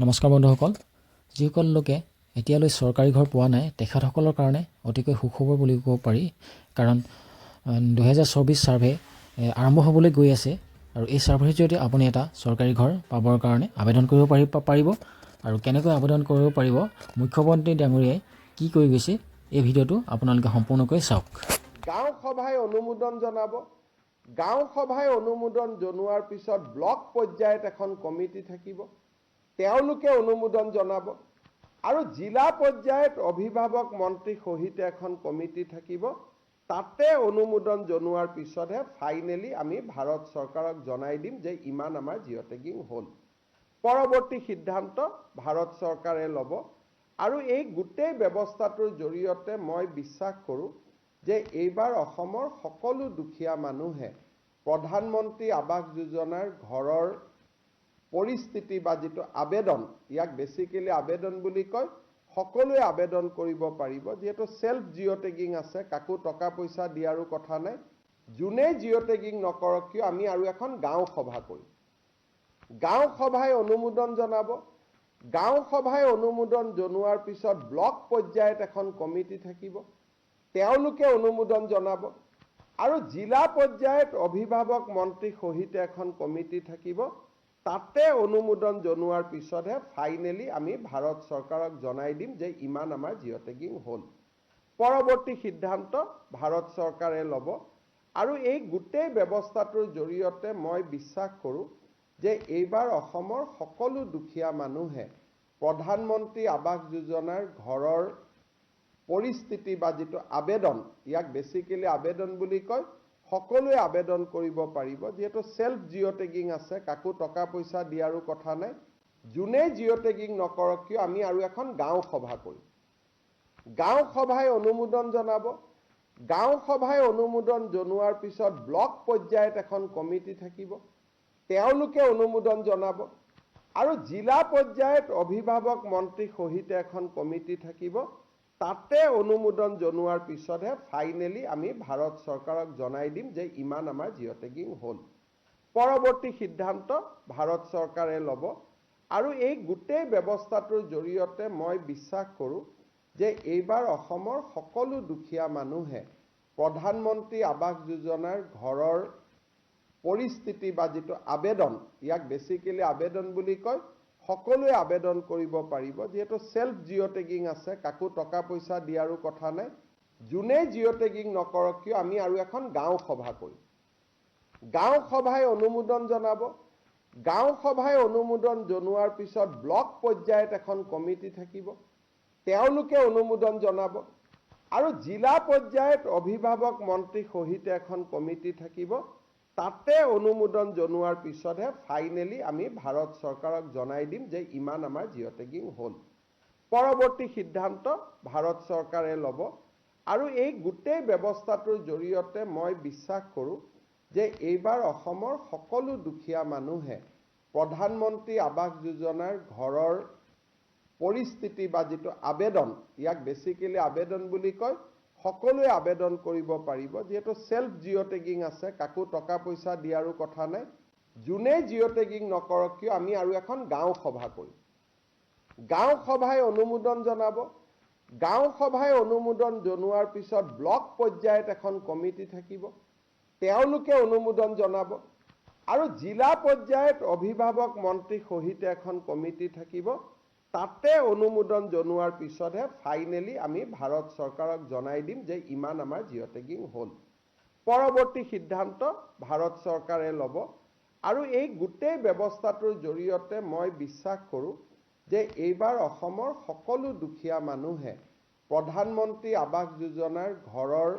নমস্কাৰ বন্ধুসকল, যিসকল লোকে এতিয়ালৈ চৰকাৰী ঘৰ পোৱা নাই তেখেতসকলৰ কাৰণে অতিকৈ সুখবৰ বুলি ক'ব পাৰি। কাৰণ 2024 ছাৰ্ভে আৰম্ভ হ'বলৈ গৈ আছে আৰু এই ছাৰ্ভেৰ জৰিয়তে আপুনি এটা চৰকাৰী ঘৰ পাবৰ কাৰণে আবেদন কৰিব পাৰিব। আৰু কেনেকৈ আবেদন কৰিব পাৰিব, মুখ্যমন্ত্ৰী ডাঙৰীয়াই কি কৰি গৈছে, এই ভিডিঅ'টো আপোনালোকে সম্পূৰ্ণকৈ চাওক। গাঁও সভাই অনুমোদন জনাব। গাঁও সভাই অনুমোদন জনোৱাৰ পিছত ব্লক পৰ্যায়ত এখন কমিটি থাকিব, তেওঁলোকে অনুমোদন জনাব। আৰু জিলা পৰ্যায়ত অভিভাৱক মন্ত্ৰী সহিত এখন কমিটি থাকিব, তাতে অনুমোদন জনোৱাৰ পিছতহে ফাইনেলি আমি ভাৰত চৰকাৰক জনাই দিম যে ইমান আমাৰ জিঅ' টেগিং হ'ল। পৰৱৰ্তী সিদ্ধান্ত ভাৰত চৰকাৰে ল'ব। আৰু এই গোটেই ব্যৱস্থাটোৰ জৰিয়তে মই বিশ্বাস কৰোঁ যে এইবাৰ অসমৰ সকলো দুখীয়া মানুহে প্ৰধানমন্ত্ৰী আৱাস যোজনাৰ ঘৰৰ পৰিস্থিতি বা যিটো আবেদন, ইয়াক বেচিকেলি আবেদন বুলি কয়, সকলোৱে আবেদন কৰিব পাৰিব। যিহেতু সেল্ফ জিঅ' টেগিং আছে, কাকো টকা পইচা দিয়াৰো কথা নাই। যোনে জিঅ' টেগিং নকৰক কিয় আমি আৰু এখন গাঁও সভা কৰিম। গাঁও সভাই অনুমোদন জনাব। গাঁও সভাই অনুমোদন জনোৱাৰ পিছত ব্লক পৰ্যায়ত এখন কমিটি থাকিব, তেওঁলোকে অনুমোদন জনাব। আৰু জিলা পৰ্যায়ত অভিভাৱক মন্ত্ৰী সহিত এখন কমিটি থাকিব, তাতে অনুমোদন জনোৱাৰ পিছতহে ফাইনেলি আমি ভাৰত চৰকাৰক জনাই দিম যে ইমান আমাৰ জিঅ' টেগিং হ'ল। পৰৱৰ্তী সিদ্ধান্ত ভাৰত চৰকাৰে ল'ব। আৰু এই গোটেই ব্যৱস্থাটোৰ জৰিয়তে মই বিশ্বাস কৰোঁ যে এইবাৰ অসমৰ সকলো দুখীয়া মানুহে প্ৰধানমন্ত্ৰী আৱাস যোজনাৰ ঘৰৰ পৰিস্থিতি বা যিটো আবেদন, ইয়াক বেচিকেলি আবেদন বুলি কয়, সকলোৱে আবেদন কৰিব পাৰিব। যিহেতু সেল্ফ জিঅ' টেগিং আছে, কাকো টকা পইচা দিয়াৰো কথা নাই। যোনে জিঅ' টেগিং নকৰক কিয় আমি আৰু এখন গাঁও সভা কৰিম। গাঁও সভাই অনুমোদন জনাব। গাঁও সভাই অনুমোদন জনোৱাৰ পিছত ব্লক পৰ্যায়ত এখন কমিটি থাকিব, তেওঁলোকে অনুমোদন জনাব। আৰু জিলা পৰ্যায়ত অভিভাৱক মন্ত্ৰী সহিত এখন কমিটি থাকিব, তাতে অনুমোদন জনোৱাৰ পিছতহে ফাইনেলি আমি ভাৰত চৰকাৰক জনাই দিম যে ইমান আমাৰ জিঅ' টেগিং হ'ল। পৰৱৰ্তী সিদ্ধান্ত ভাৰত চৰকাৰে ল'ব। আৰু এই গোটেই ব্যৱস্থাটোৰ জৰিয়তে মই বিশ্বাস কৰোঁ যে এইবাৰ অসমৰ সকলো দুখীয়া মানুহে প্ৰধানমন্ত্ৰী আৱাস যোজনাৰ ঘৰৰ পৰিস্থিতি বা যিটো আবেদন, ইয়াক বেচিকেলি আবেদন বুলি কয়, সকলোৱে আবেদন কৰিব পাৰিব। যিহেতু সেল্ফ জিঅ' টেগিং আছে, কাকো টকা পইচা দিয়াৰো কথা নাই। যোনে জিঅ' টেগিং নকৰক কিয় আমি আৰু এখন গাঁও সভা কৰিম। গাঁও সভাই অনুমোদন জনাব। গাঁও সভাই অনুমোদন জনোৱাৰ পিছত ব্লক পৰ্যায়ত এখন কমিটি থাকিব, তেওঁলোকে অনুমোদন জনাব। আৰু জিলা পৰ্যায়ত অভিভাৱক মন্ত্ৰী সহিত এখন কমিটি থাকিব, তাতে অনুমোদন জনোৱাৰ পিছতহে ফাইনেলি আমি ভাৰত চৰকাৰক জনাই দিম যে ইমান আমাৰ জিঅ' টেগিং হ'ল। পৰৱৰ্তী সিদ্ধান্ত ভাৰত চৰকাৰে ল'ব। আৰু এই গোটেই ব্যৱস্থাটোৰ জৰিয়তে মই বিশ্বাস কৰোঁ যে এইবাৰ অসমৰ সকলো দুখীয়া মানুহে প্ৰধানমন্ত্ৰী আৱাস যোজনাৰ ঘৰৰ পৰিস্থিতি বা যিটো আবেদন, ইয়াক বেচিকেলি আবেদন বুলি কয়, সকলোৱে আবেদন কৰিব পাৰিব। যিহেতু সেল্ফ জিঅ' টেগিং আছে, কাকো টকা পইচা দিয়াৰো কথা নাই। যোনে জিঅ' টেগিং নকৰক কিয় আমি আৰু এখন গাঁও সভা কৰিম। গাঁও সভাই অনুমোদন জনাব। গাঁও সভাই অনুমোদন জনোৱাৰ পিছত ব্লক পৰ্যায়ত এখন কমিটি থাকিব, তেওঁলোকে অনুমোদন জনাব। আৰু জিলা পৰ্যায়ত অভিভাৱক মন্ত্ৰী সহিত এখন কমিটি থাকিব, তাতে অনুমোদন জনোৱাৰ পিছতহে ফাইনেলি আমি ভাৰত চৰকাৰক জনাই দিম যে ইমান আমাৰ জিঅ' টেগিং হ'ল। পৰৱৰ্তী সিদ্ধান্ত ভাৰত চৰকাৰে ল'ব। আৰু এই গোটেই ব্যৱস্থাটোৰ জৰিয়তে মই বিশ্বাস কৰোঁ যে এইবাৰ অসমৰ সকলো দুখীয়া মানুহে প্ৰধানমন্ত্ৰী আৱাস যোজনাৰ ঘৰৰ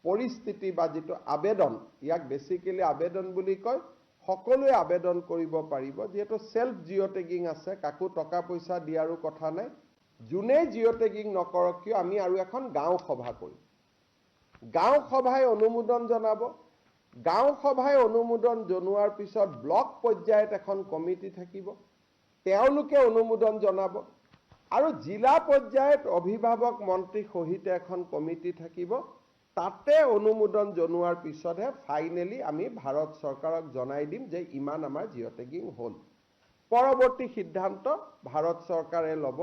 পৰিস্থিতি বা যিটো আবেদন, ইয়াক বেচিকেলি আবেদন বুলি কয়, সকলোৱে আবেদন কৰিব পাৰিব। যিহেতু সেল্ফ জিঅ' টেগিং আছে, কাকো টকা পইচা দিয়াৰো কথা নাই। যোনে জিঅ' টেগিং নকৰক কিয় আমি আৰু এখন গাঁও সভা কৰিম। গাঁও সভাই অনুমোদন জনাব। গাঁও সভাই অনুমোদন জনোৱাৰ পিছত ব্লক পৰ্যায়ত এখন কমিটি থাকিব, তেওঁলোকে অনুমোদন জনাব। আৰু জিলা পৰ্যায়ত অভিভাৱক মন্ত্ৰী সহিত এখন কমিটি থাকিব, তাতে অনুমোদন জনোৱাৰ পিছতহে ফাইনেলি আমি ভাৰত চৰকাৰক জনাই দিম যে ইমান আমাৰ জিঅ' টেগিং হ'ল। পৰৱৰ্তী সিদ্ধান্ত ভাৰত চৰকাৰে ল'ব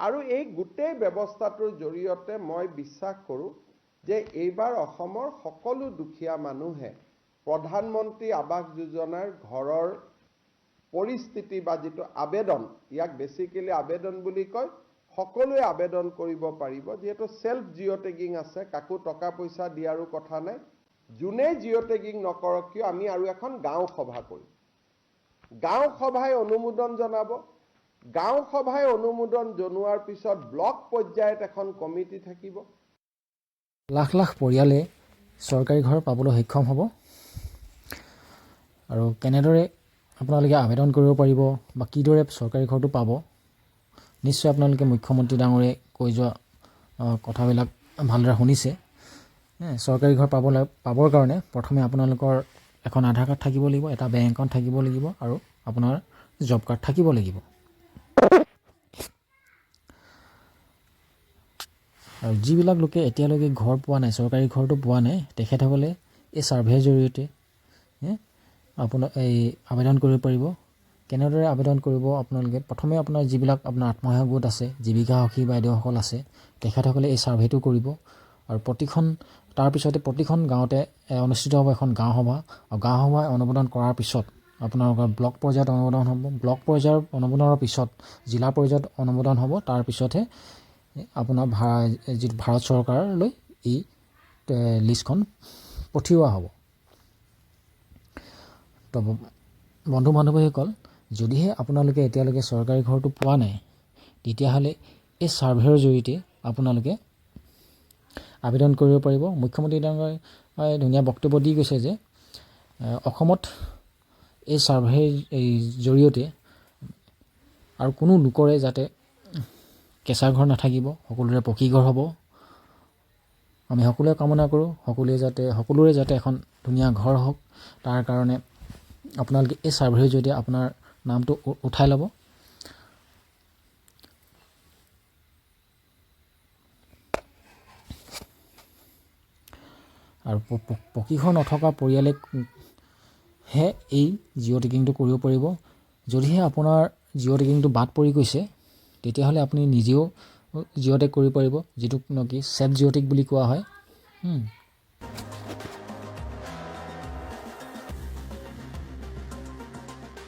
আৰু এই গোটেই ব্যৱস্থাটোৰ জৰিয়তে মই বিশ্বাস কৰোঁ যে এইবাৰ অসমৰ সকলো দুখীয়া মানুহে প্ৰধানমন্ত্ৰী আৱাস যোজনাৰ ঘৰৰ পৰিস্থিতি বা যিটো আবেদন, ইয়াক বেচিকেলি আবেদন বুলি কয়, সকলোৱে আবেদন কৰিব পাৰিব। যিহেতু সেল্ফ জিঅ' টেগিং আছে, কাকো টকা পইচা দিয়াৰো কথা নাই। যোনে জিঅ' টেগিং নকৰক কিয় আমি আৰু এখন গাঁও সভা কৰিম। গাঁও সভাই অনুমোদন জনাব। গাঁও সভাই অনুমোদন জনোৱাৰ পিছত ব্লক পৰ্যায়ত এখন কমিটি থাকিব। লাখ লাখ পৰিয়ালে চৰকাৰী ঘৰ পাবলৈ সক্ষম হ'ব। আৰু কেনেদৰে আপোনালোকে আবেদন কৰিব পাৰিব বা কিদৰে চৰকাৰী ঘৰটো পাব, নিশ্চয় আপোনালোকে মুখ্যমন্ত্ৰী ডাঙৰীয়াই কৈ যোৱা কথাবিলাক ভালদৰে শুনিছে। চৰকাৰী ঘৰ পাবৰ কাৰণে প্ৰথমে আপোনালোকৰ এখন আধাৰ কাৰ্ড থাকিব লাগিব, এটা বেংক একাউণ্ট থাকিব লাগিব আৰু আপোনাৰ জব কাৰ্ড থাকিব লাগিব। আৰু যিবিলাক লোকে এতিয়ালৈকে ঘৰ পোৱা নাই, চৰকাৰী ঘৰটো পোৱা নাই, তেখেতসকলে এই ছাৰ্ভেৰ জৰিয়তে এই আবেদন কৰিব পাৰিব। কেনেদৰে আবেদন কৰিব আপোনালোকে? প্ৰথমে আপোনাৰ যিবিলাক আপোনাৰ আত্মসহায়ক গোট আছে, জীৱিকা সখী বাইদেউসকল আছে, তেখেতসকলে এই ছাৰ্ভেটো কৰিব। আৰু তাৰপিছতে প্ৰতিখন গাঁৱতে অনুষ্ঠিত হ'ব এখন গাঁও সভা। আৰু গাঁও সভাই অনুমোদন কৰাৰ পিছত আপোনালোকৰ ব্লক পৰ্যায়ত অনুমোদন হ'ব। ব্লক পৰ্যায়ৰ অনুমোদনৰ পিছত জিলা পৰ্যায়ত অনুমোদন হ'ব। তাৰপিছতহে আপোনাৰ যিটো ভাৰত চৰকাৰলৈ এই লিষ্টখন পঠিওৱা হ'ব। তো বন্ধু বান্ধৱীসকল, যদিহে আপোনালোকে এতিয়ালৈকে চৰকাৰী ঘৰটো পোৱা নাই, তেতিয়াহ'লে এই ছাৰ্ভেৰ জৰিয়তে আপোনালোকে আবেদন কৰিব পাৰিব। মুখ্যমন্ত্ৰী ডাঙৰীয়াই ধুনীয়া বক্তব্য দি গৈছে যে অসমত এই ছাৰ্ভেৰ জৰিয়তে আৰু কোনো লোকৰে যাতে কেঁচা ঘৰ নাথাকিব, সকলোৰে পকী ঘৰ হ'ব। আমি সকলোৱে কামনা কৰোঁ সকলোৰে যাতে এখন ধুনীয়া ঘৰ হওক। তাৰ কাৰণে আপোনালোকে এই ছাৰ্ভেৰ জৰিয়তে আপোনাৰ নামটো উঠাই ল'ব। আৰু পকী ঘৰ নথকা পৰিয়ালেহে এই জিঅ' টেগিংটো কৰিব পাৰিব। যদিহে আপোনাৰ জিঅ' টেগিংটো বাদ পৰি গৈছে, তেতিয়াহ'লে আপুনি নিজেও জিঅ' টেগ কৰিব পাৰিব, যিটো নেকি ছেল্ফ জিঅ' টেগ বুলি কোৱা হয়।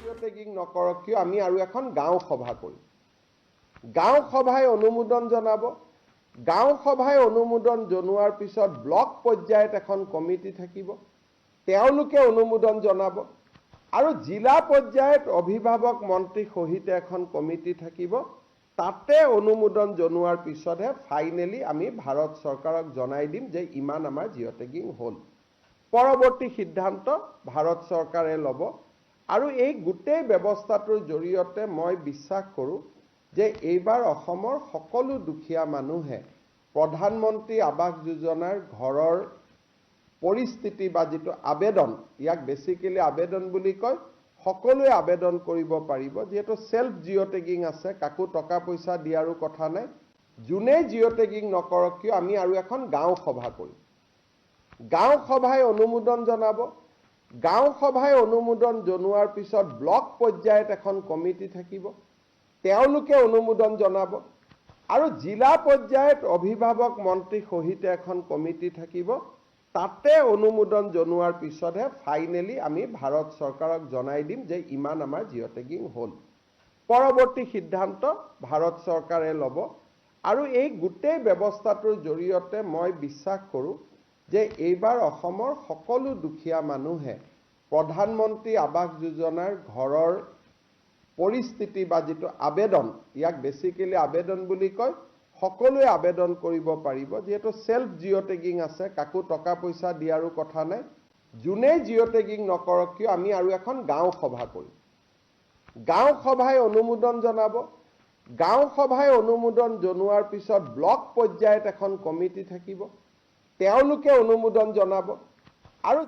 জিঅ' টেগিং নকৰক কিয় আমি আৰু এখন গাঁও সভা কৰিম। গাঁও সভাই অনুমোদন জনাব। গাঁও সভাই অনুমোদন জনোৱাৰ পিছত ব্লক পৰ্যায়ত এখন কমিটি থাকিব। তেওঁলোকে অনুমোদন জনাব আৰু জিলা পৰ্যায়ত অভিভাৱক মন্ত্ৰী সহিতে এখন কমিটি থাকিব। তাতে অনুমোদন জনোৱাৰ পিছতহে ফাইনেলি আমি ভাৰত চৰকাৰক জনাই দিম যে ইমান আমাৰ জিঅ' টেগিং হ'ল। পৰৱৰ্তী সিদ্ধান্ত ভাৰত চৰকাৰে ল'ব আৰু এই গোটেই ব্যৱস্থাটোৰ জৰিয়তে মই বিশ্বাস কৰোঁ যে এইবাৰ অসমৰ সকলো দুখীয়া মানুহে প্ৰধানমন্ত্ৰী আৱাস যোজনাৰ ঘৰৰ পৰিস্থিতি বা যিটো আবেদন, ইয়াক বেচিকেলি আবেদন বুলি কয়, সকলোৱে আবেদন কৰিব পাৰিব। যিহেতু সেল্ফ জিঅ' টেগিং আছে, কাকো টকা পইচা দিয়াৰো কথা নাই। যোনে জিঅ' টেগিং নকৰক কিয় আমি আৰু এখন গাঁও সভা কৰিম। গাঁও সভাই অনুমোদন জনাব। গাঁও সভাই অনুমোদন জনোৱাৰ পিছত ব্লক পৰ্যায়ত এখন কমিটি থাকিব। তেওঁলোকে অনুমোদন জনাব আৰু জিলা পৰ্যায়ত অভিভাৱক মন্ত্ৰী সহিতে এখন কমিটি থাকিব। তাতে অনুমোদন জনোৱাৰ পিছতহে ফাইনেলি আমি ভাৰত চৰকাৰক জনাই দিম যে ইমান আমাৰ জিঅ' টেগিং হ'ল। পৰৱৰ্তী সিদ্ধান্ত ভাৰত চৰকাৰে ল'ব আৰু এই গোটেই ব্যৱস্থাটোৰ জৰিয়তে মই বিশ্বাস কৰোঁ যে এইবাৰ অসমৰ সকলো দুখীয়া মানুহে প্ৰধানমন্ত্ৰী আৱাস যোজনাৰ ঘৰৰ পৰিস্থিতি বা যিটো আবেদন, ইয়াক বেচিকেলি আবেদন বুলি কয়, সকলোৱে আবেদন কৰিব পাৰিব। যিহেতু সেল্ফ জিঅ' টেগিং আছে, কাকো টকা পইচা দিয়াৰো কথা নাই। যোনে জিঅ' টেগিং নকৰক কিয় আমি আৰু এখন গাঁও সভা কৰিম। গাঁও সভাই অনুমোদন জনাব। গাঁও সভাই অনুমোদন জনোৱাৰ পিছত ব্লক পৰ্যায়ত এখন কমিটি থাকিব। তেওঁলোকে অনুমোদন জনাব আৰু